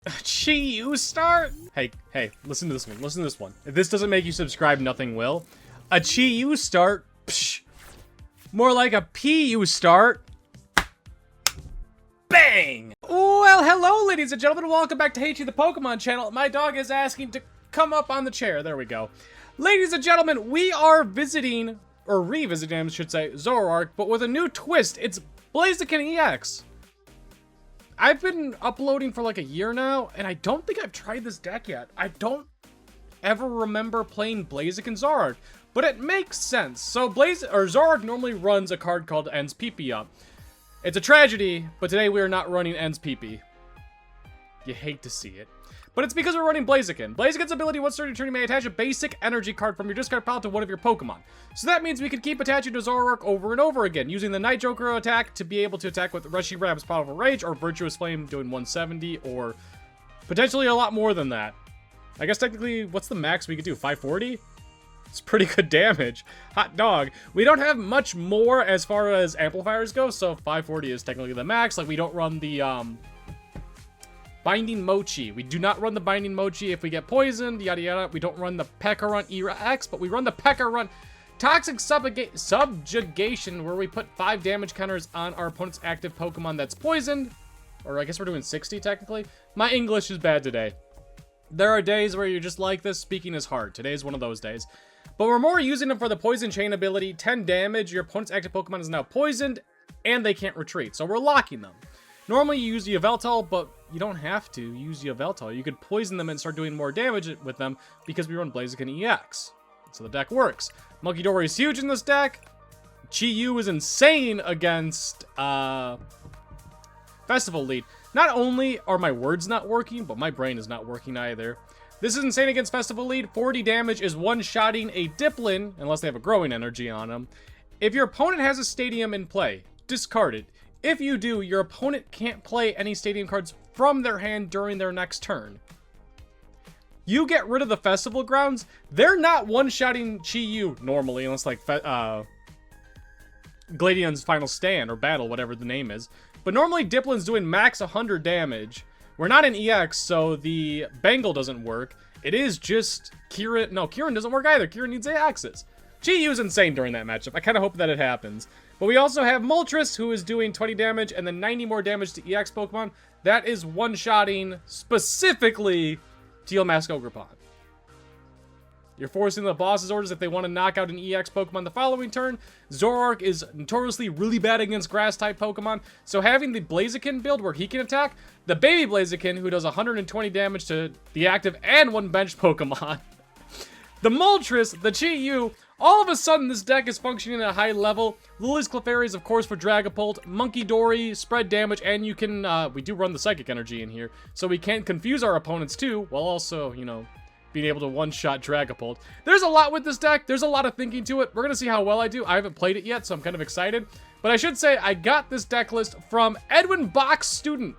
Chi-Yu start? Hey, listen to this one. Listen to this one. If this doesn't make you subscribe, nothing will. A Chi-Yu start? Psh. More like a P-U start. Bang! Well, hello, ladies and gentlemen. Welcome back to Haychie, the Pokemon channel. My dog is asking to come up on the chair. There we go. Ladies and gentlemen, we are visiting, or revisiting, I should say, ZOROARK, but with a new twist. It's Blaziken EX. I've been uploading for like a year now, and I don't think I've tried this deck yet. I don't ever remember playing Blaziken ZOROARK, but it makes sense. So ZOROARK normally runs a card called Ends PP up. It's a tragedy, but today we are not running Ends PP. You hate to see it. But it's because we're running Blaziken. Blaziken's ability, once starting turn, you may attach a basic energy card from your discard pile to one of your Pokemon. So that means we could keep attaching to ZOROARK over and over again, using the Night Joker attack to be able to attack with Reshiram's Powerful Rage, or Virtuous Flame doing 170, or potentially a lot more than that. I guess technically, what's the max we could do? 540? It's pretty good damage. Hot dog. We don't have much more as far as amplifiers go, so 540 is technically the max. Like, we don't run the, Binding Mochi. We do not run the Binding Mochi if we get poisoned, yada yada. We don't run the Pecharunt EX, but we run the Pecharunt Toxic Subjugation, where we put 5 damage counters on our opponent's active Pokemon that's poisoned. Or I guess we're doing 60 technically. My English is bad today. There are days where you're just like this, speaking is hard. Today is one of those days. But we're more using them for the Poison Chain ability. 10 damage, your opponent's active Pokemon is now poisoned, and they can't retreat. So we're locking them. Normally you use Yveltal, but you don't have to use Yveltal. You could poison them and start doing more damage with them because we run Blaziken EX. So the deck works. Munkidori is huge in this deck. Chi-Yu is insane against Festival Lead. Not only are my words not working, but my brain is not working either. This is insane against Festival Lead. 40 damage is one-shotting a Diplin, unless they have a growing energy on them. If your opponent has a Stadium in play, discard it. If you do, your opponent can't play any Stadium cards from their hand during their next turn. You get rid of the Festival Grounds, they're not one-shotting Chi-Yu normally, unless like Gladion's Final Stand or Battle, whatever the name is. But normally Diplin's doing max 100 damage. We're not in EX, so the Bangle doesn't work. It is just Kieran. No, Kieran doesn't work either. Kieran needs Axis. Chi-Yu's insane during that matchup. I kind of hope that it happens. But we also have Moltres, who is doing 20 damage and then 90 more damage to EX Pokemon. That is one-shotting specifically Teal Mask Ogerpon. You're forcing the boss's orders if they want to knock out an EX Pokemon the following turn. ZOROARK is notoriously really bad against Grass-type Pokemon, so having the Blaziken build where he can attack, the baby Blaziken, who does 120 damage to the active and one bench Pokemon, the Moltres, the Chi-Yu, all of a sudden this deck is functioning at a high level. Lillie's Clefairy is, of course, for Dragapult. Munkidori, spread damage, and you can, we do run the Psychic Energy in here, so we can't confuse our opponents too, while also, you know, being able to one-shot Dragapult. There's a lot with this deck. There's a lot of thinking to it. We're going to see how well I do. I haven't played it yet, so I'm kind of excited. But I should say, I got this deck list from Edwin Bach's student.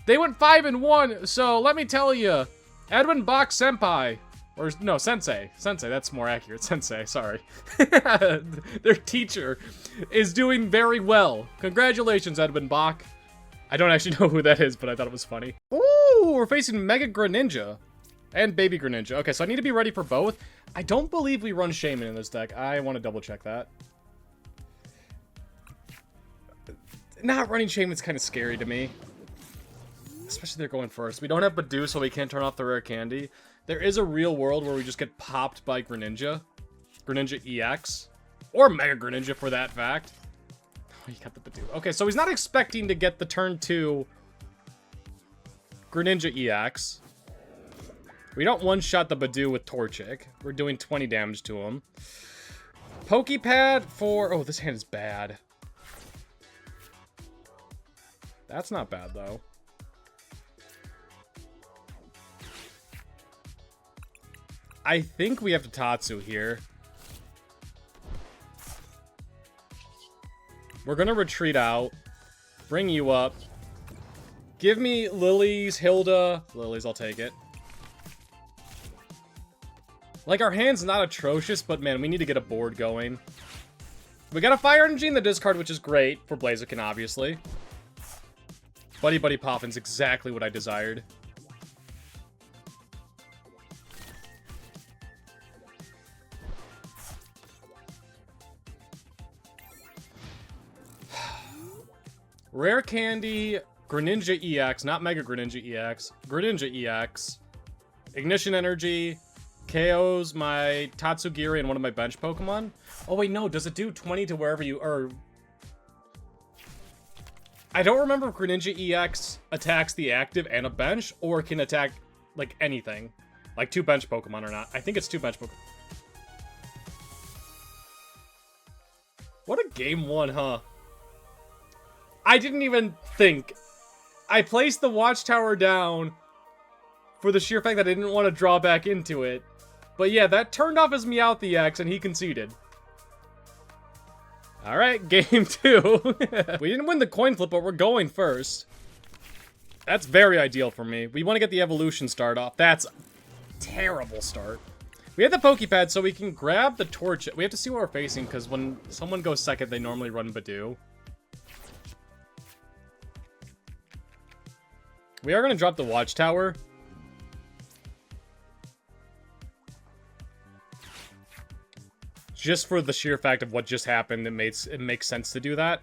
They went 5-1, so let me tell you, Edwin Bach Senpai, or no, Sensei, that's more accurate, Sensei, sorry. Their teacher is doing very well. Congratulations, Edwin Bach. I don't actually know who that is, but I thought it was funny. Ooh, we're facing Mega Greninja. And Baby Greninja. Okay, so I need to be ready for both. I don't believe we run Shaman in this deck. I want to double check that. Not running Shaman's kind of scary to me. Especially they're going first. We don't have Badu, so we can't turn off the Rare Candy. There is a real world where we just get popped by Greninja. Greninja EX. Or Mega Greninja for that fact. Oh, you got the Badu. Okay, so he's not expecting to get the turn 2 Greninja EX. We don't one-shot the Badu with Torchic. We're doing 20 damage to him. Poké Pad for... Oh, this hand is bad. That's not bad, though. I think we have to Tatsu here. We're going to retreat out. Bring you up. Give me Lillie's, Hilda. Lillie's, I'll take it. Like, our hand's not atrocious, but man, we need to get a board going. We got a Fire Energy in the discard, which is great for Blaziken, obviously. Buddy-Buddy Poffin's exactly what I desired. Rare Candy, Greninja EX, not Mega Greninja EX, Greninja EX, Ignition Energy, KOs my Tatsugiri and one of my bench Pokemon. Oh wait, no, does it do 20 to wherever you are? I don't remember if Greninja EX attacks the active and a bench, or can attack, like, anything. Like 2 bench Pokemon or not. I think it's 2 bench Pokemon. What a game 1, huh? I didn't even think. I placed the Watchtower down for the sheer fact that I didn't want to draw back into it. But yeah, that turned off his Meowth EX and he conceded. Alright, game 2. We didn't win the coin flip, but we're going first. That's very ideal for me. We want to get the evolution start off. That's a terrible start. We have the Poké Pad, so we can grab the torch. We have to see what we're facing, because when someone goes second, they normally run Badoo. We are going to drop the Watchtower. Just for the sheer fact of what just happened, it makes sense to do that.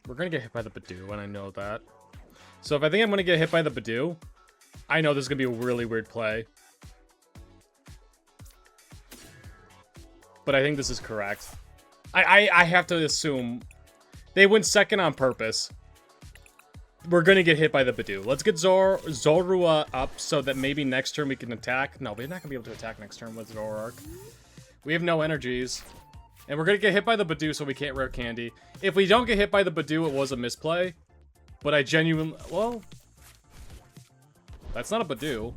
We're gonna get hit by the Badoo, and I know that. So if I think I'm gonna get hit by the Badoo, I know this is gonna be a really weird play. But I think this is correct. I have to assume they went second on purpose. We're gonna get hit by the Badoo. Let's get Zorua up so that maybe next turn we can attack. No, we're not gonna be able to attack next turn with Zoroark. We have no energies. And we're gonna get hit by the Badoo, so we can't Rare Candy. If we don't get hit by the Badoo, it was a misplay. But I genuinely... Well... That's not a Badoo.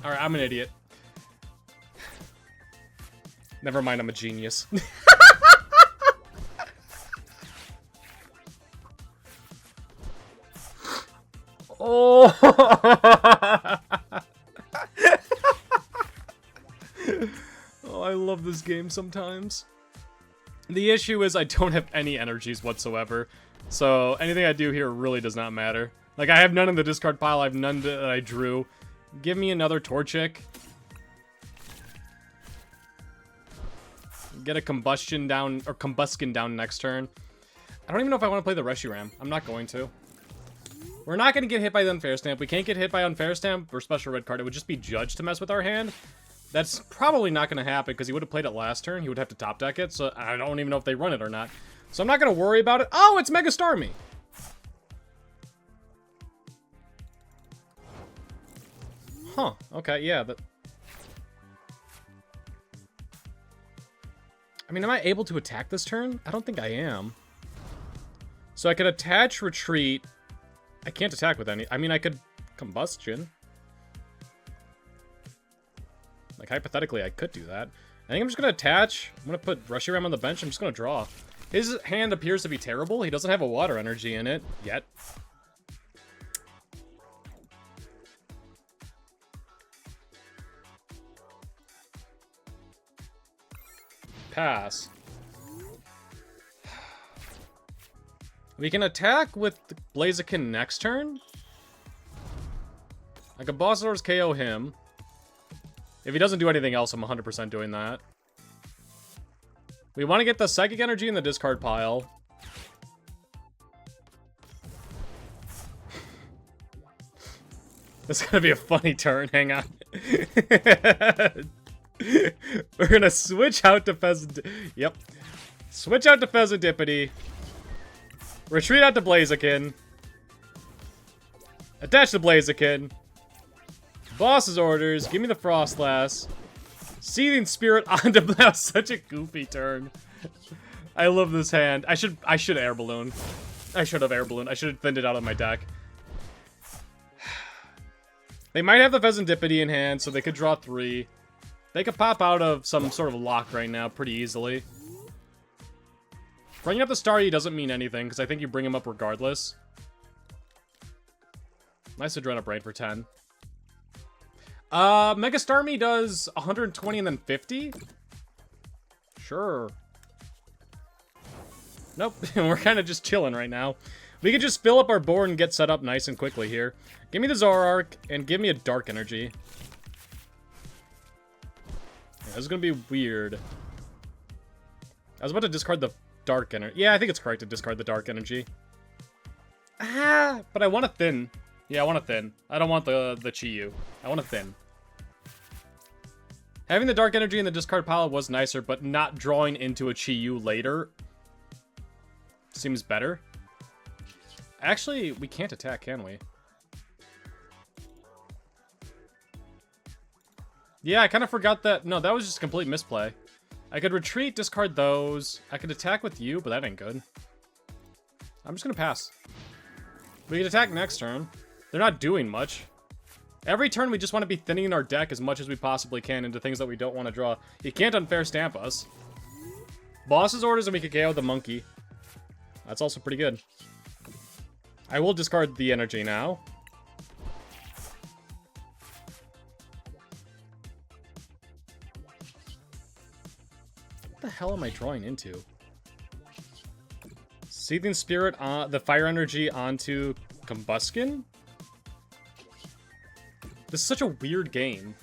Alright, I'm an idiot. Never mind, I'm a genius. Oh! Oh, I love this game sometimes. The issue is I don't have any energies whatsoever. So anything I do here really does not matter. Like, I have none in the discard pile. I have none that I drew. Give me another Torchic. Get a Combusken down next turn. I don't even know if I want to play the Reshiram. I'm not going to. We're not going to get hit by the Unfair Stamp. We can't get hit by Unfair Stamp or Special Red Card. It would just be Judge to mess with our hand. That's probably not going to happen because he would have played it last turn. He would have to top deck it, so I don't even know if they run it or not. So I'm not going to worry about it. Oh, it's Mega Starmie! Huh. Okay, yeah. I mean, am I able to attack this turn? I don't think I am. So I could attach, retreat. I can't attack with any. I mean, I could Combustion. Like, hypothetically, I could do that. I think I'm just going to attach. I'm going to put Reshiram on the bench. I'm just going to draw. His hand appears to be terrible. He doesn't have a water energy in it yet. Pass. We can attack with the Blaziken next turn. I can Boss Orders KO him. If he doesn't do anything else, I'm 100% doing that. We want to get the Psychic Energy in the discard pile. This is going to be a funny turn. Hang on. We're going to switch out to Fezandipiti. Yep. Switch out to Fezandipiti. Retreat out to Blaziken. Attach the Blaziken. Boss's orders. Give me the Frostlass. Seething Spirit onto That was such a goofy turn. I love this hand. I should Air Balloon. I should have Air Balloon. I should have thinned it out of my deck. They might have the Fezandipiti in hand, so they could draw 3. They could pop out of some sort of lock right now pretty easily. Bringing up the Staryu doesn't mean anything, because I think you bring him up regardless. Nice Adrenal Brain for 10. Mega Starmie does 120 and then 50? Sure. Nope, we're kind of just chilling right now. We could just fill up our board and get set up nice and quickly here. Give me the Zoroark, and give me a Dark Energy. Yeah, this is gonna be weird. I was about to discard the Dark Energy. Yeah, I think it's correct to discard the Dark Energy. Ah, but I want a Thin. Yeah, I want a Thin. I don't want the Chi-Yu. I want a Thin. Having the Dark Energy in the discard pile was nicer, but not drawing into a Chi-Yu later seems better. Actually, we can't attack, can we? Yeah, I kind of forgot that. No, that was just a complete misplay. I could retreat, discard those. I could attack with you, but that ain't good. I'm just gonna pass. We can attack next turn. They're not doing much. Every turn, we just want to be thinning our deck as much as we possibly can into things that we don't want to draw. You can't unfair stamp us. Boss's orders, and we can KO the monkey. That's also pretty good. I will discard the energy now. What the hell am I drawing into? Seething Spirit on the fire energy onto Combusken? This is such a weird game.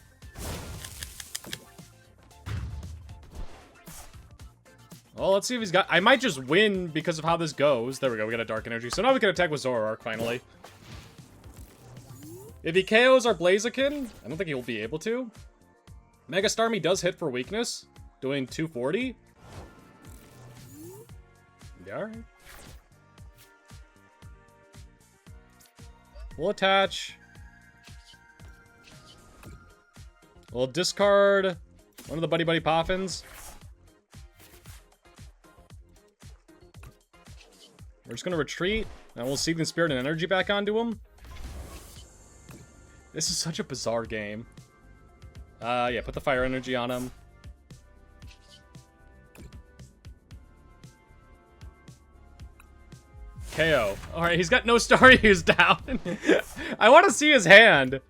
Well, let's see if he's got... I might just win because of how this goes. There we go, we got a Dark Energy. So now we can attack with Zoroark, finally. If he KOs our Blaziken, I don't think he'll be able to. Mega Starmie does hit for weakness, doing 240. Yeah, alright. We'll attach. We'll discard one of the Buddy-Buddy Poffins. We're just gonna retreat, and we'll Seething Spirit and energy back onto him. This is such a bizarre game. Yeah, put the fire energy on him. KO. Alright, he's got no Staryus down. I want to see his hand.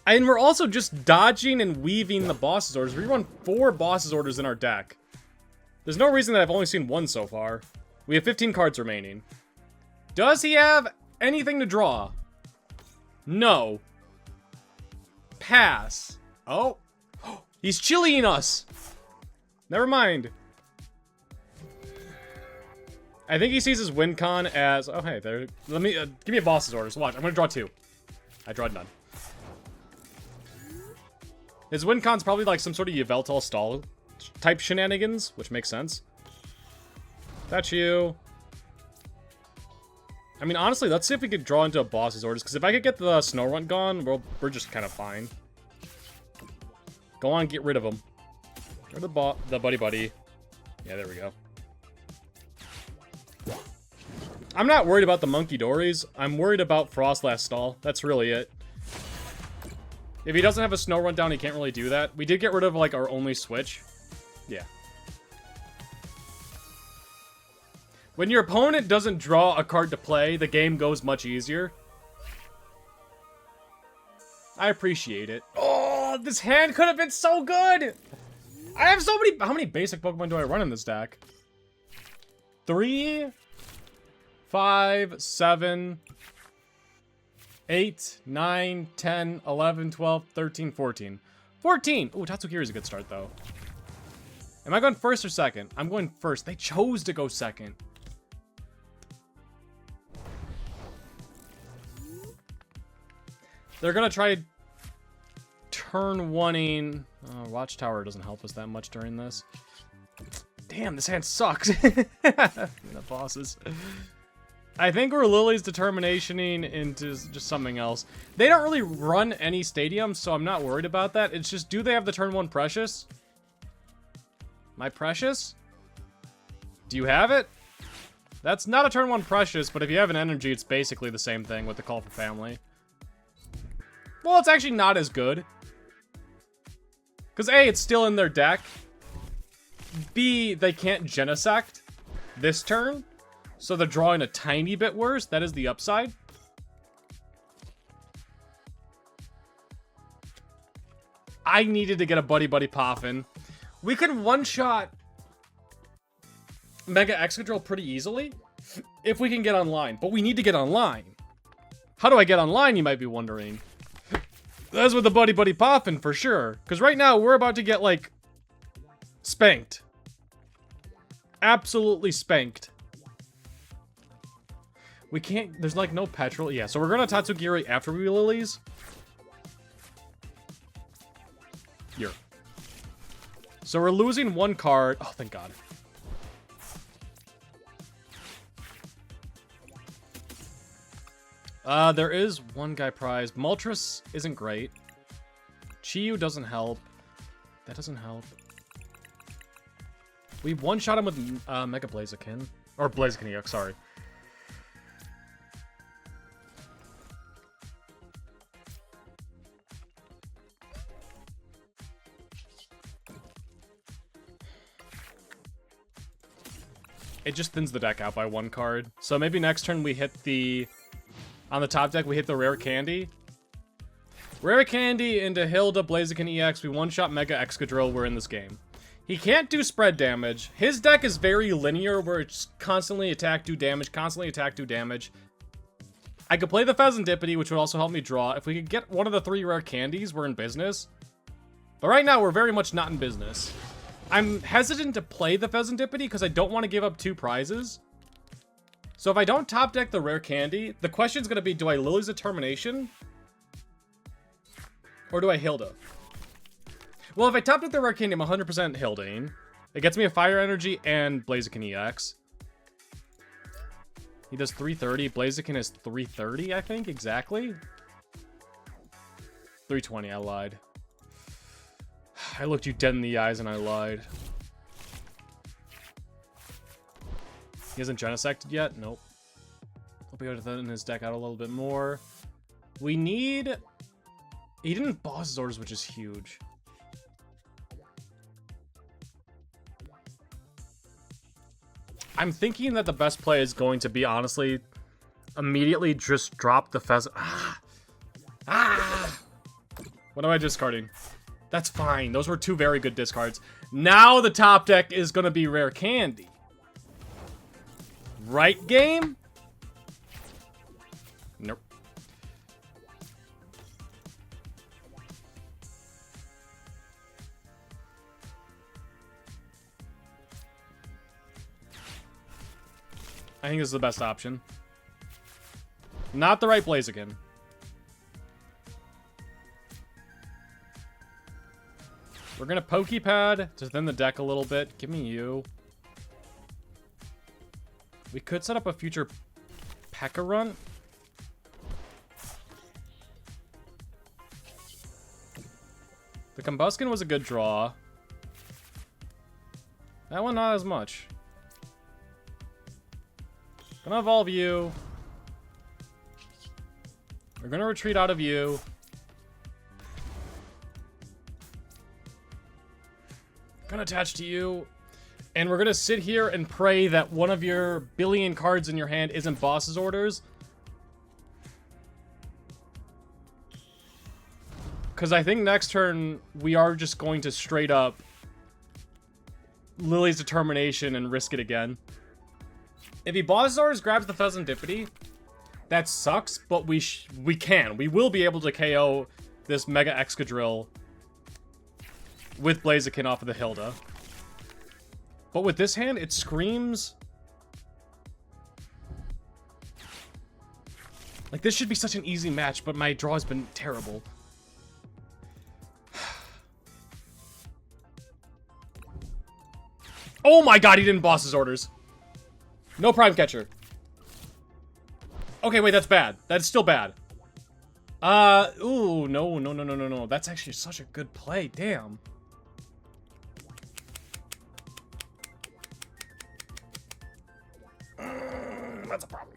And we're also just dodging and weaving the boss's orders. We run 4 boss's orders in our deck. There's no reason that I've only seen 1 so far. We have 15 cards remaining. Does he have anything to draw? No. Pass. Oh. He's chilling us. Never mind. I think he sees his win con as... Oh, hey, there. Let me... give me a boss's orders. Watch, I'm going to draw 2. I drawed none. His win con's probably like some sort of Yveltal stall type shenanigans, which makes sense. That's you. I mean, honestly, let's see if we could draw into a boss's orders, because if I could get the Snorunt gone, we're just kind of fine. Go on, get rid of him. Or the Buddy-Buddy. Yeah, there we go. I'm not worried about the Munkidoris. I'm worried about Frostlast Stall. That's really it. If he doesn't have a Snorunt down, he can't really do that. We did get rid of, like, our only switch. Yeah. When your opponent doesn't draw a card to play, the game goes much easier. I appreciate it. Oh, this hand could have been so good! I have so many... How many basic Pokemon do I run in this deck? 3, 5, 7, 8, 9, 10, 11, 12, 13, 14. 14! Ooh, Tatsugiri is a good start, though. Am I going first or second? I'm going first. They chose to go second. They're gonna try turn one-ing. Oh, Watchtower doesn't help us that much during this. Damn, this hand sucks. The bosses. I think we're Lily's determinationing into just something else. They don't really run any stadiums, so I'm not worried about that. It's just, do they have the turn 1 Precious? My Precious? Do you have it? That's not a turn 1 Precious, but if you have an energy, it's basically the same thing with the Call for Family. Well, it's actually not as good. Because A, it's still in their deck. B, they can't Genesect. this turn. So they're drawing a tiny bit worse. That is the upside. I needed to get a Buddy-Buddy Poffin. We can one-shot Mega Excadrill pretty easily if we can get online. But we need to get online. How do I get online, you might be wondering? That's with the Buddy-Buddy Poffin for sure. Because right now, we're about to get, like, spanked. Absolutely spanked. We can't... There's, like, no petrol. Yeah, so we're going to Tatsugiri after we Lilies. Here. So we're losing one card. Oh, thank God. There is one guy prize. Moltres isn't great. Chi-Yu doesn't help. That doesn't help. We one-shot him with Mega Blaziken. Or Blaziken EX, sorry. It just thins the deck out by one card. So maybe next turn we hit the... On the top deck, we hit the Rare Candy. Rare Candy into Hilda, Blaziken EX. We one-shot Mega Excadrill. We're in this game. He can't do spread damage. His deck is very linear, where it's constantly attack, do damage, constantly attack, do damage. I could play the Fezandipiti, which would also help me draw. If we could get one of the 3 Rare Candies, we're in business. But right now, we're very much not in business. I'm hesitant to play the Fezandipiti because I don't want to give up 2 prizes. So if I don't top deck the Rare Candy, the question's going to be, do I Lily's Determination? Or do I Hilda? Well, if I top deck the Rare Candy, I'm 100% Hilding. It gets me a Fire Energy and Blaziken EX. He does 330. Blaziken is 330, I think, exactly. 320, I lied. I looked you dead in the eyes and I lied. He hasn't Genesected yet? Nope. Hope he got that in his deck out a little bit more. We need... He didn't boss his orders, which is huge. I'm thinking that the best play is going to be, honestly, immediately just drop the Fez... What am I discarding? That's fine. Those were 2 very good discards. Now the top deck is going to be Rare Candy. Right, game? Nope. I think this is the best option. Not the right Blaziken. We're gonna Poké Pad to thin the deck a little bit. Give me you. We could set up a future Pecharunt. The Combusken was a good draw. That one not as much. Gonna evolve you. We're gonna retreat out of you. Gonna attach to you. And we're gonna sit here and pray that one of your billion cards in your hand isn't boss's orders. Because I think next turn, we are just going to straight up Lily's Determination and risk it again. If he boss's orders, grabs the Fezandipiti, that sucks, but we can. We will be able to KO this Mega Excadrill with Blaziken off of the Hilda. But with this hand, it screams... Like, this should be such an easy match, but my draw has been terrible. Oh my god, he didn't boss his orders. No Prime Catcher. Okay, wait, that's bad. That's still bad. Ooh, no. That's actually such a good play. Damn. That's a problem.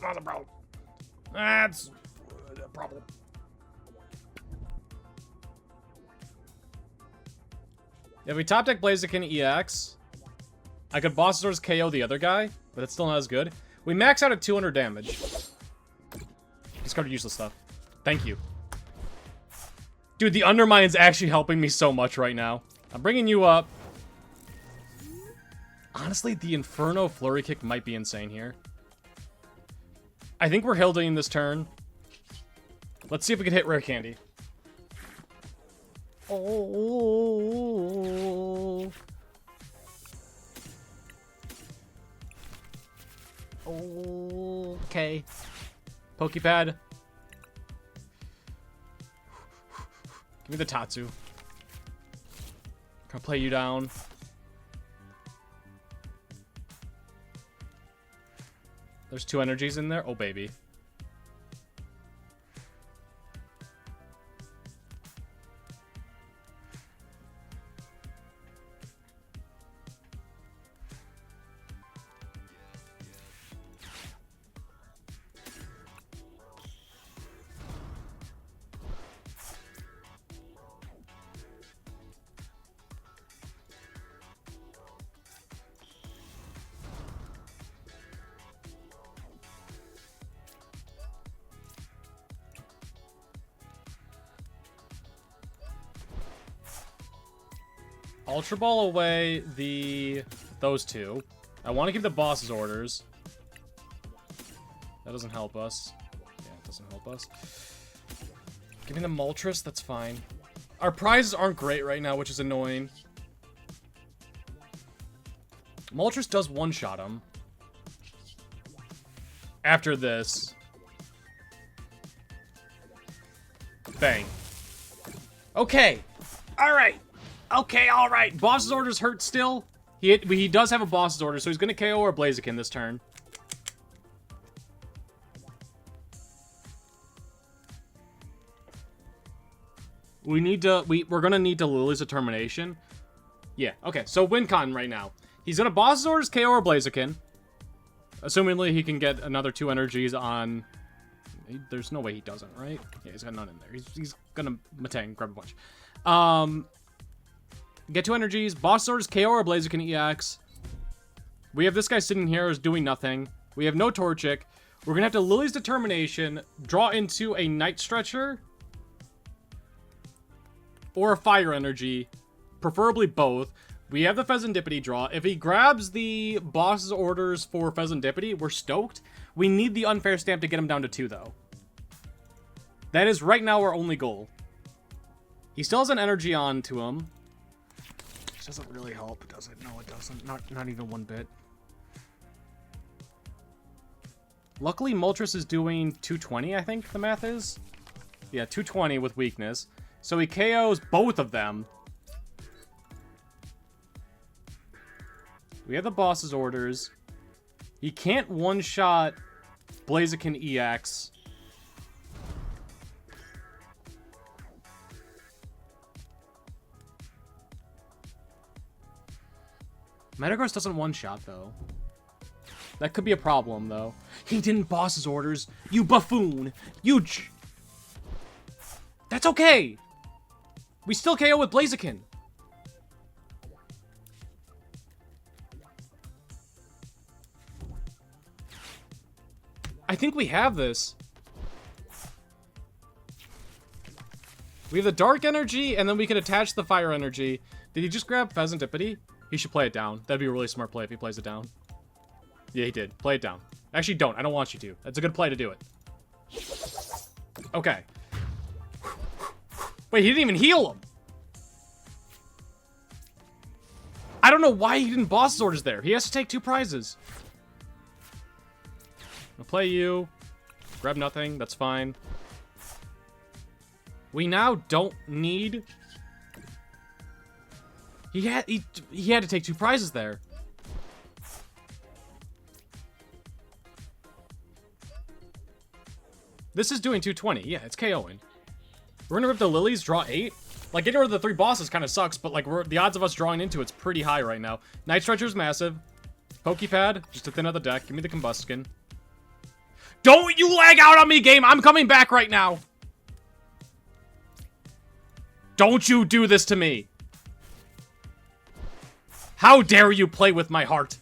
That's a problem. That's a problem. If we top deck Blaziken EX, I could Boss Swords KO the other guy, but it's still not as good. We max out at 200 damage. Discard useless stuff. Thank you. Dude, the Undermine's actually helping me so much right now. I'm bringing you up. Honestly, the Inferno Flurry Kick might be insane here. I think we're Hildaing this turn. Let's see if we can hit Rare Candy. Oh. Okay. Poké Pad. Give me the Tatsu. Gonna play you down. There's 2 energies in there. Oh, baby. Ultra Ball away those 2. I want to keep the boss's orders. That doesn't help us. Yeah, it doesn't help us. Give me the Moltres, that's fine. Our prizes aren't great right now, which is annoying. Moltres does one-shot him. After this. Bang. Okay. Alright. Okay, alright. Boss's orders hurt still. He does have a boss's order, so he's going to KO our Blaziken this turn. We're going to need to Lillie's Determination. Yeah, okay. So win con right now. He's going to boss's orders KO our Blaziken. Assumingly he can get another 2 energies on... There's no way he doesn't, right? Yeah, he's got none in there. He's going to Matang, grab a bunch. Get 2 energies. Boss orders KO or Blaziken EX. We have this guy sitting here is doing nothing. We have no Torchic. We're going to have to Lillie's Determination, draw into a Night Stretcher, or a Fire Energy, preferably both. We have the Fezandipiti draw. If he grabs the boss's orders for Fezandipiti, we're stoked. We need the Unfair Stamp to get him down to 2, though. That is right now our only goal. He still has an energy on to him. This doesn't really help, does it? No, it doesn't. Not even one bit. Luckily, Moltres is doing 220, I think the math is. Yeah, 220 with weakness. So he KOs both of them. We have the boss's orders. He can't one-shot Blaziken EX. Metagross doesn't one-shot, though. That could be a problem, though. He didn't boss his orders. You buffoon. That's okay. We still KO with Blaziken. I think we have this. We have the Dark Energy, and then we can attach the Fire Energy. Did he just grab Fezandipiti? He should play it down. That'd be a really smart play if he plays it down. Yeah, he did. Play it down. Actually, don't. I don't want you to. That's a good play to do it. Okay. Wait, he didn't even heal him. I don't know why he didn't boss his orders there. He has to take 2 prizes. I'll play you. Grab nothing. That's fine. We now don't need... He had to take 2 prizes there. This is doing 220. Yeah, it's KOing. We're gonna rip the Lillies, draw 8. Like, getting rid of the 3 bosses kind of sucks, but like the odds of us drawing into it's pretty high right now. Night Stretcher's massive. Poké Pad, just to thin out the deck. Give me the Combusken. Don't you lag out on me, game! I'm coming back right now! Don't you do this to me! How dare you play with my heart?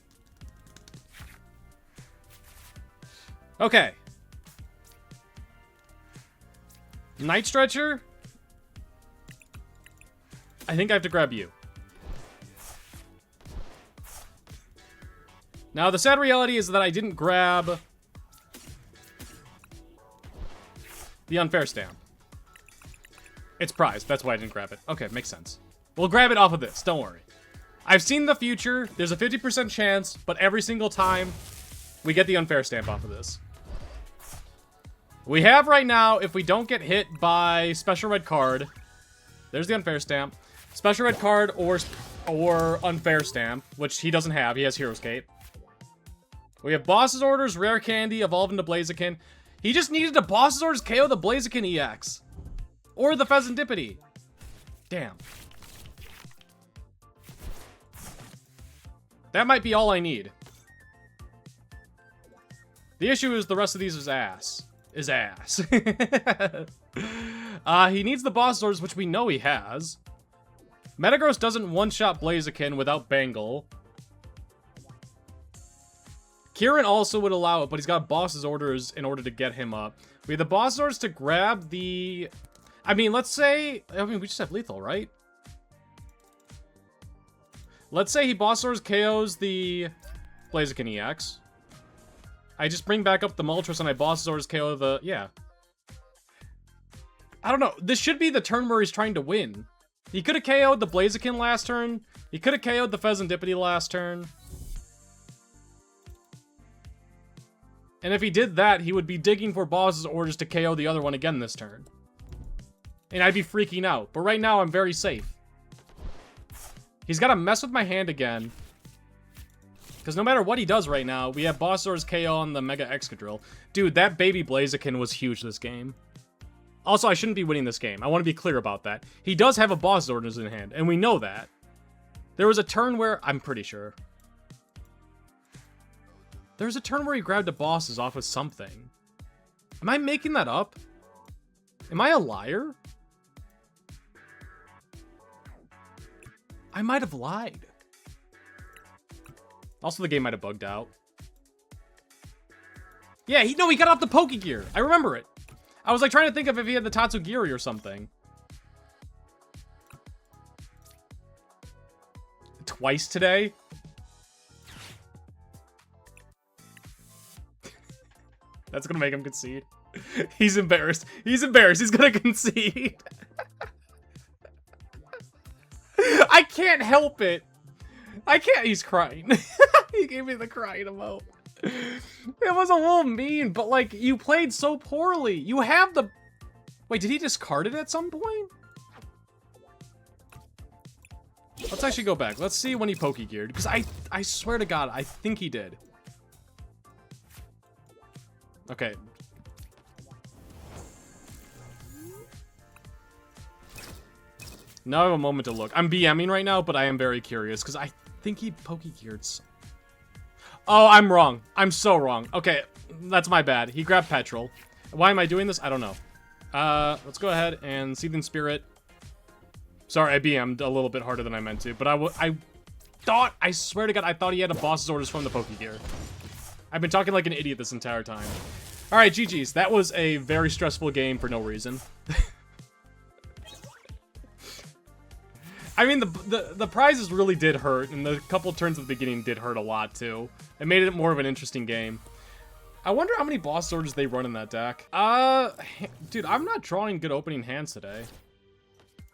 Okay. Night Stretcher? I think I have to grab you. Now, the sad reality is that I didn't grab the Unfair Stamp. It's prized. That's why I didn't grab it. Okay, makes sense. We'll grab it off of this. Don't worry. I've seen the future. There's a 50% chance, but every single time, we get the Unfair Stamp off of this. We have right now, if we don't get hit by Special Red Card, there's the Unfair Stamp. Special Red Card or Unfair Stamp, which he doesn't have. He has Hero's Cape. We have Boss's Orders, Rare Candy, evolve into Blaziken. He just needed a Boss's Orders KO the Blaziken EX. Or the Fezandipiti. Damn. That might be all I need. The issue is the rest of these is ass. He needs the Boss's Orders, which we know he has. Metagross doesn't one-shot Blaziken without Bangle. Kieran also would allow it, but he's got Boss's Orders in order to get him up. We have the Boss's Orders to grab the... I mean, let's say... I mean, we just have Lethal, right? Let's say he Boss's Orders KOs the Blaziken EX. I just bring back up the Moltres and I Boss's Orders KO the... Yeah. I don't know. This should be the turn where he's trying to win. He could have KO'd the Blaziken last turn. He could have KO'd the Fezandipiti last turn. And if he did that, he would be digging for Boss's Orders to KO the other one again this turn. And I'd be freaking out. But right now, I'm very safe. He's got to mess with my hand again. Because no matter what he does right now, we have Boss's Orders KO on the Mega Excadrill. Dude, that baby Blaziken was huge this game. Also, I shouldn't be winning this game. I want to be clear about that. He does have a Boss's Orders in hand, and we know that. There was a turn where... I'm pretty sure. There was a turn where he grabbed a Boss's off with something. Am I making that up? Am I a liar? I might have lied. Also, the game might have bugged out. Yeah, he got off the Pokegear. I remember it. I was like trying to think of if he had the Tatsugiri or something. Twice today? That's gonna make him concede. He's embarrassed. He's embarrassed. He's gonna concede. I can't help it. I can't. He's crying. He gave me the crying emote. It was a little mean, but like, you played so poorly. You have the... Wait, did he discard it at some point? Let's actually go back. Let's see when he Pokegeared, because I swear to God, I think he did. Okay. Now I have a moment to look. I'm BMing right now, but I am very curious, because I think he Pokegeared some... Oh, I'm wrong. I'm so wrong. Okay, that's my bad. He grabbed Petrol. Why am I doing this? I don't know. Let's go ahead and Seething Spirit. Sorry, I BM'd a little bit harder than I meant to, but I swear to God, I thought he had a Boss's Orders from the Pokegear. I've been talking like an idiot this entire time. All right, GG's. That was a very stressful game for no reason. I mean, the prizes really did hurt, and the couple turns at the beginning did hurt a lot, too. It made it more of an interesting game. I wonder how many Boss Orders they run in that deck. Dude, I'm not drawing good opening hands today.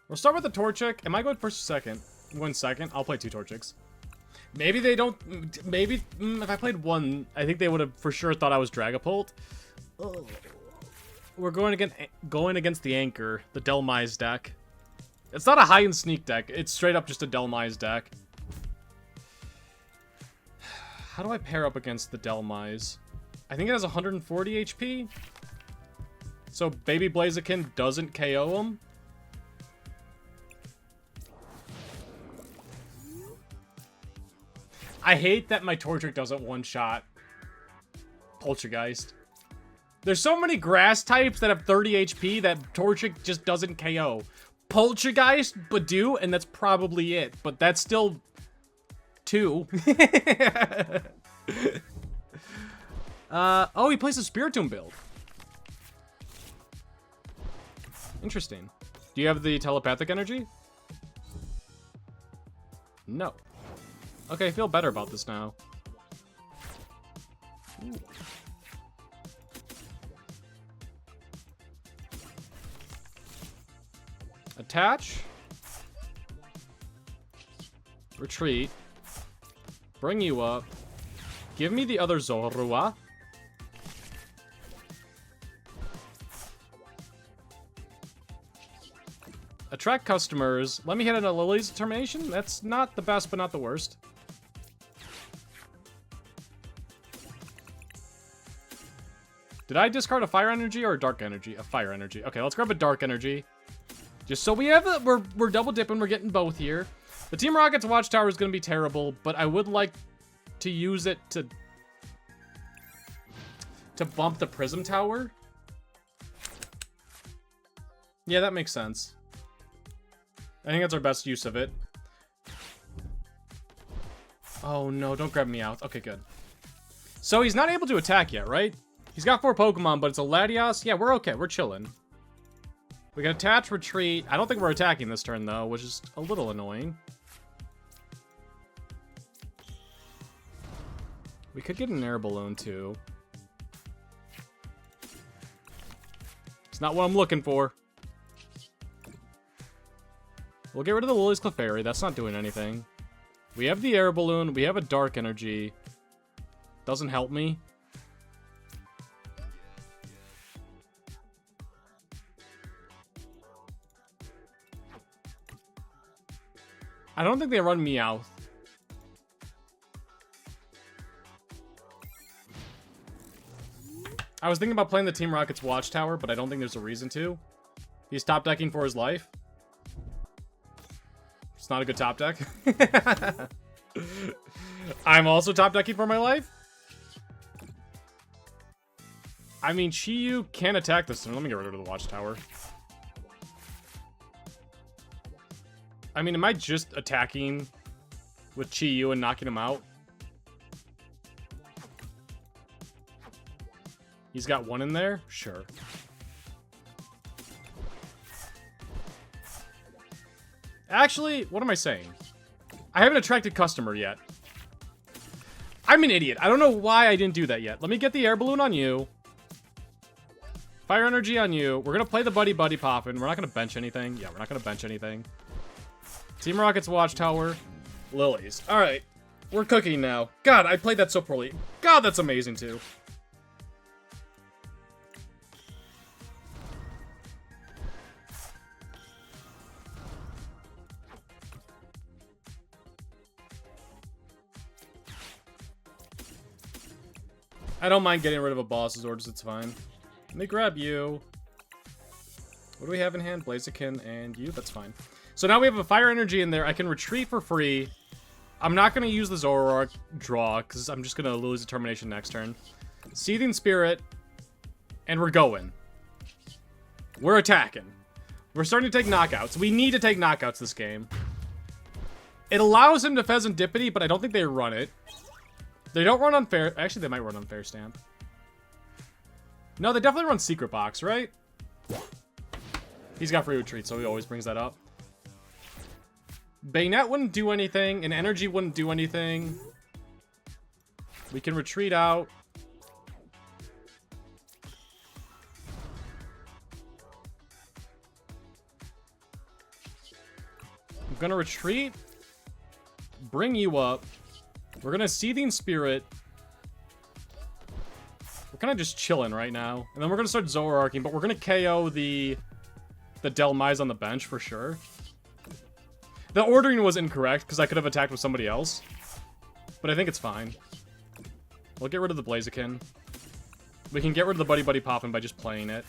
We'll start with the Torchic. Am I going first or second? I'm going second. I'll play 2 Torchics. Maybe they don't... Maybe... if I played 1, I think they would have for sure thought I was Dragapult. Oh. We're going against the Anchor, the Delmise deck. It's not a high-end sneak deck. It's straight up just a Delmise deck. How do I pair up against the Delmise? I think it has 140 HP. So Baby Blaziken doesn't KO him. I hate that my Torchic doesn't one-shot Poltergeist. There's so many grass types that have 30 HP that Torchic just doesn't KO. Poltergeist, Badoo, and that's probably it. But that's still 2. Oh, he plays a Spiritomb build. Interesting. Do you have the telepathic energy? No. Okay, I feel better about this now. Ooh. Attach. Retreat. Bring you up. Give me the other Zorua. Attract customers. Let me hit a Lillie's determination. That's not the best, but not the worst. Did I discard a fire energy or a dark energy? A fire energy. Okay, let's grab a dark energy. Just so we have the, we're double dipping. We're getting both here. The Team Rocket's Watchtower is going to be terrible, but I would like to use it to bump the Prism Tower. Yeah, that makes sense. I think that's our best use of it. Oh no, don't grab me out. Okay, good. So he's not able to attack yet, right? He's got 4 Pokemon, but it's a Latios. Yeah, we're okay. We're chilling. We can attach, retreat. I don't think we're attacking this turn, though, which is a little annoying. We could get an Air Balloon, too. It's not what I'm looking for. We'll get rid of the Lillie's Clefairy. That's not doing anything. We have the Air Balloon. We have a Dark Energy. Doesn't help me. I don't think they run Meowth. I was thinking about playing the Team Rocket's Watchtower, but I don't think there's a reason to. He's top decking for his life. It's not a good top deck. I'm also top decking for my life. I mean, Chi-Yu can attack this turn. Let me get rid of the Watchtower. I mean, am I just attacking with Chi-Yu and knocking him out? He's got 1 in there? Sure. Actually, what am I saying? I haven't attracted customer yet. I'm an idiot. I don't know why I didn't do that yet. Let me get the Air Balloon on you. Fire Energy on you. We're going to play the Buddy-Buddy Poffin. We're not going to bench anything. Yeah, we're not going to bench anything. Team Rocket's Watchtower. Lilies. Alright. We're cooking now. God, I played that so poorly. God, that's amazing, too. I don't mind getting rid of a boss's orders, it's fine. Let me grab you. What do we have in hand? Blaziken and you, that's fine. So now we have a fire energy in there. I can retreat for free. I'm not going to use the Zoroark draw, because I'm just going to lose determination next turn. Seething Spirit, and we're going. We're attacking. We're starting to take knockouts. We need to take knockouts this game. It allows him to Fezandipiti, but I don't think they run it. They don't run Unfair... Actually, they might run Unfair Stamp. No, they definitely run Secret Box, right? He's got free retreat, so he always brings that up. Bayonet wouldn't do anything, and Energy wouldn't do anything. We can retreat out. I'm gonna retreat. Bring you up. We're gonna Seething Spirit. We're kind of just chilling right now. And then we're gonna start Zoroarking, but we're gonna KO the Delmise on the bench for sure. The ordering was incorrect, because I could have attacked with somebody else. But I think it's fine. We'll get rid of the Blaziken. We can get rid of the Buddy-Buddy Poffin by just playing it.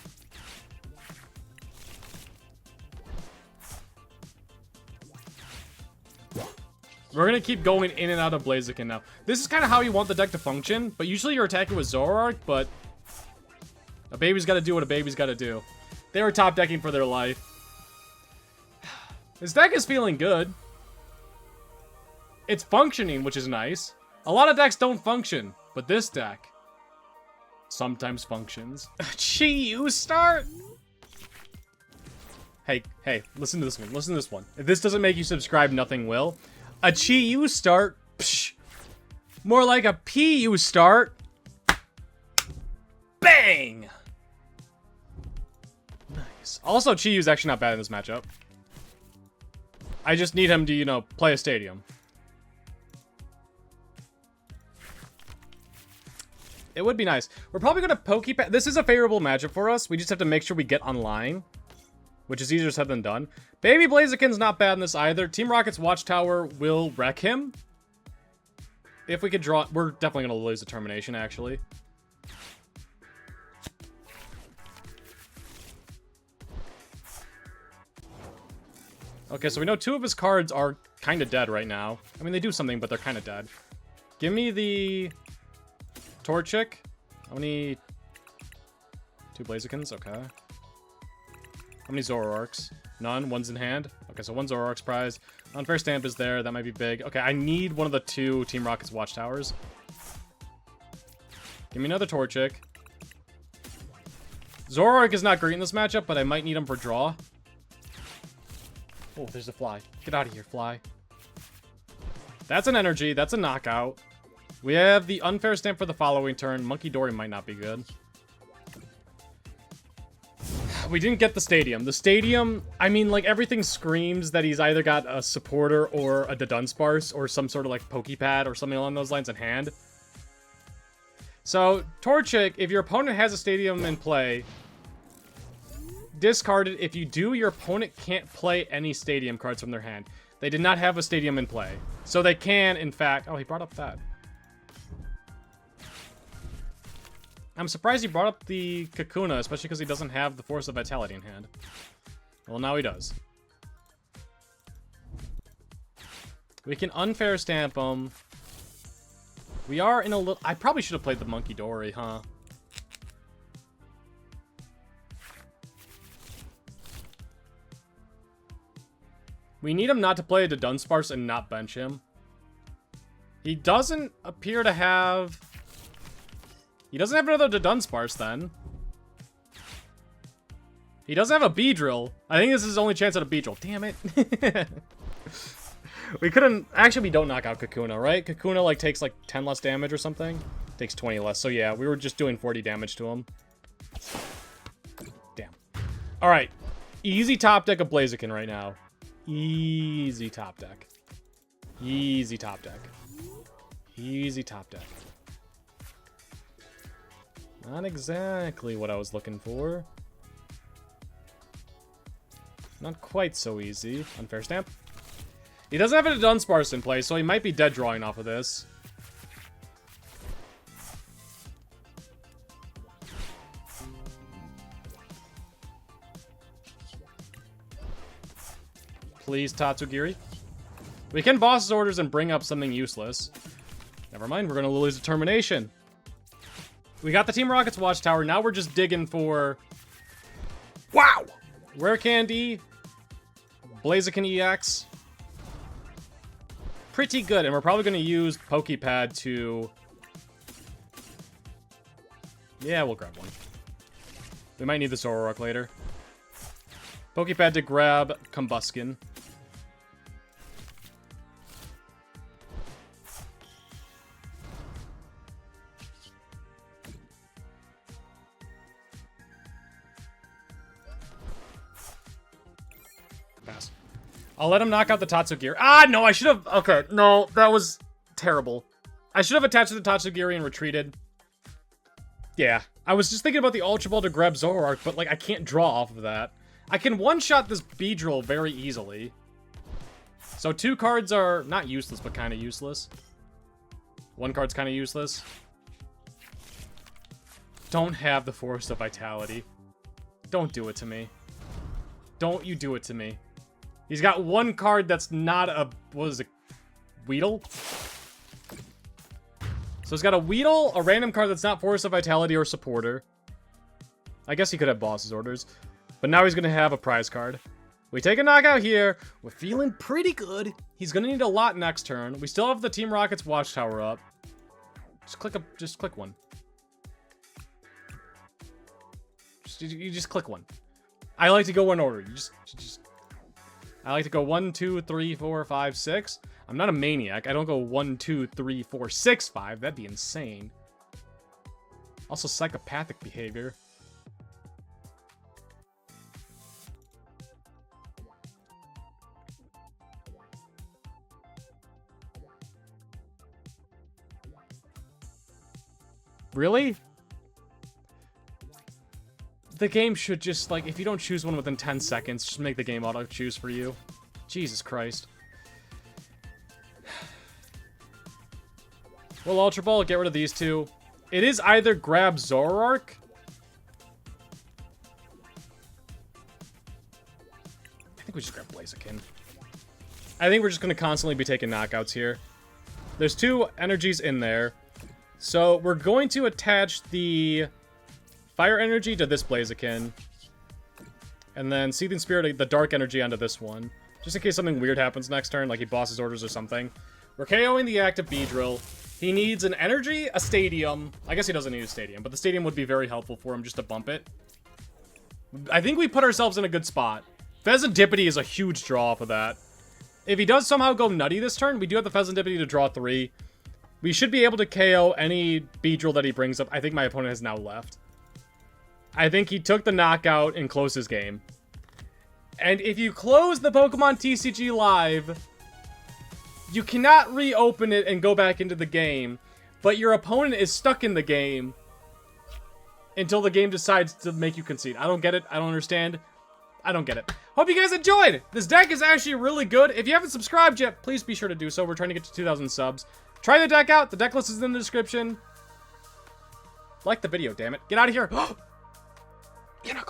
We're going to keep going in and out of Blaziken now. This is kind of how you want the deck to function, but usually you're attacking with Zoroark, but a baby's got to do what a baby's got to do. They were top decking for their life. This deck is feeling good. It's functioning, which is nice. A lot of decks don't function, but this deck sometimes functions. Chi-Yu start? Hey, listen to this one. Listen to this one. If this doesn't make you subscribe, nothing will. A Chi-Yu start? Psh. More like a P-U start. Bang! Nice. Also, Chi-Yu's actually not bad in this matchup. I just need him to, you know, play a stadium. It would be nice. We're probably going to Poké Pad. This is a favorable matchup for us. We just have to make sure we get online, which is easier said than done. Baby Blaziken's not bad in this either. Team Rocket's Watchtower will wreck him. If we could draw... We're definitely going to lose the Termination, actually. Okay, so we know 2 of his cards are kind of dead right now. I mean, they do something, but they're kind of dead. Give me the... Torchic. How many... 2 Blazikens? Okay. How many Zoroarks? None. One's in hand. Okay, so 1 Zoroark's prize. Unfair Stamp is there. That might be big. Okay, I need one of the 2 Team Rocket's Watchtowers. Give me another Torchic. Zoroark is not great in this matchup, but I might need him for draw. Oh, there's a fly. Get out of here, fly. That's an energy. That's a knockout. We have the Unfair Stamp for the following turn. Munkidori might not be good. We didn't get the stadium. The stadium, I mean, like, everything screams that he's either got a supporter or a Dunsparce or some sort of, like, Poké Pad or something along those lines in hand. So, Torchic, if your opponent has a stadium in play, discard it. If you do, your opponent can't play any stadium cards from their hand. They did not have a stadium in play. So they can, in fact... Oh, he brought up that. I'm surprised he brought up the Kakuna, especially because he doesn't have the Force of Vitality in hand. Well, now he does. We can Unfair Stamp him. We are in a little... I probably should have played the Munkidori, huh? We need him not to play the Dunsparce and not bench him. He doesn't appear to have... He doesn't have another Dunsparce, then. He doesn't have a Beedrill. I think this is his only chance at a Beedrill. Damn it. We couldn't... Actually, we don't knock out Kakuna, right? Kakuna, like, takes, like, 10 less damage or something. Takes 20 less. So, yeah, we were just doing 40 damage to him. Damn. Alright. Easy top deck of Blaziken right now. Easy top deck. Easy top deck. Easy top deck. Not exactly what I was looking for. Not quite so easy. Unfair Stamp. He doesn't have a Dunsparce in play, so he might be dead drawing off of this. Please, Tatsugiri. We can boss his orders and bring up something useless. Never mind, we're going to lose Determination. We got the Team Rocket's Watchtower. Now we're just digging for... Wow! Rare Candy. Blaziken EX. Pretty good, and we're probably going to use Poké Pad to... Yeah, we'll grab one. We might need the Zoroark later. Poké Pad to grab Combusken. Pass. I'll let him knock out the Tatsugiri. Ah, no, I should have... Okay, no, that was terrible. I should have attached to the Tatsugiri and retreated. Yeah, I was just thinking about the Ultra Ball to grab Zoroark, but, like, I can't draw off of that. I can one-shot this Beedrill very easily. So 2 cards are not useless, but kind of useless. 1 card's kind of useless. Don't have the Force of Vitality. Don't do it to me. Don't you do it to me. He's got 1 card that's not a... What is it? Weedle? So he's got a Weedle, a random card that's not Force of Vitality or Supporter. I guess he could have Boss's Orders. But now he's going to have a prize card. We take a knockout here. We're feeling pretty good. He's gonna need a lot next turn. We still have the Team Rocket's Watchtower up. Just click one. You just click one. I like to go in order. I like to go 1, 2, 3, 4, 5, 6. I'm not a maniac. I don't go 1, 2, 3, 4, 6, 5. That'd be insane. Also psychopathic behavior. Really? The game should just, like, if you don't choose one within 10 seconds, just make the game auto-choose for you. Jesus Christ. Well, Ultra Ball, get rid of these two. It is either grab Zoroark. I think we just grab Blaziken. I think we're just going to constantly be taking knockouts here. There's 2 energies in there. So we're going to attach the Fire Energy to this Blaziken. And then Seething Spirit, the Dark Energy, onto this one. Just in case something weird happens next turn, like he bosses orders or something. We're KOing the active Beedrill. He needs an energy, a stadium. I guess he doesn't need a stadium, but the stadium would be very helpful for him just to bump it. I think we put ourselves in a good spot. Fezandipiti is a huge draw off of that. If he does somehow go nutty this turn, we do have the Fezandipiti to draw 3. We should be able to KO any Beedrill that he brings up. I think my opponent has now left. I think he took the knockout and closed his game. And if you close the Pokemon TCG Live, you cannot reopen it and go back into the game, but your opponent is stuck in the game until the game decides to make you concede. I don't get it. I don't understand. I don't get it. Hope you guys enjoyed. This deck is actually really good. If you haven't subscribed yet, please be sure to do so. We're trying to get to 2,000 subs. Try the deck out. The deck list is in the description. Like the video, damn it. Get out of here. You're not